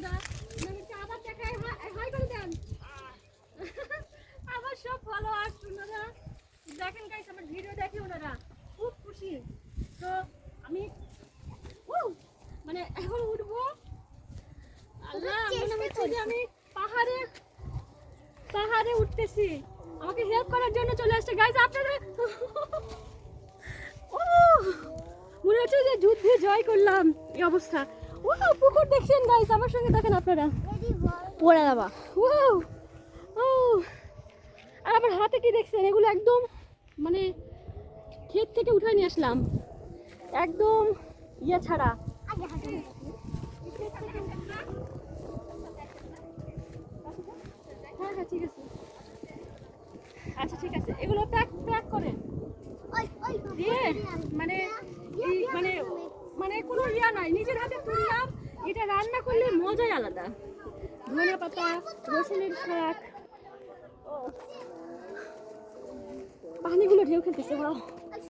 দাদা আবার দেখায় হাই করে দেন আমার সব ফলোয়ার ওনারা দেখেন গাইস আমার ভিডিও দেখে ওনারা খুব খুশি তো আমি মানে এখন উঠবো আল্লাহ মনে হচ্ছে যে আমি পাহাড়ে উঠতেছি আমাকে হেল্প করার জন্য চলে আসছে গাইস আপনারা মনে হচ্ছে যে যুদ্ধে জয় করলাম এই অবস্থা পুকুর দেখছেন গাইস আমার সঙ্গে দেখেন আপনারা পড়ে যাবা আর আমার হাতে কি দেখছেন এগুলো একদম মানে ক্ষেত থেকে উঠায় নিয়ে আসলাম একদম ইয়ে ছাড়া হ্যাঁ ঠিক আছে আচ্ছা ঠিক আছে এগুলো প্যাক করেন দিয়ে মানে মানে মানে কোনো ইয়া নাই নিজের হাতে তুললাম এটা রান্না করলে মজাই আলাদা ধনে পাতা রসুনের শাক পানিগুলো ঢেউ খেলতেছে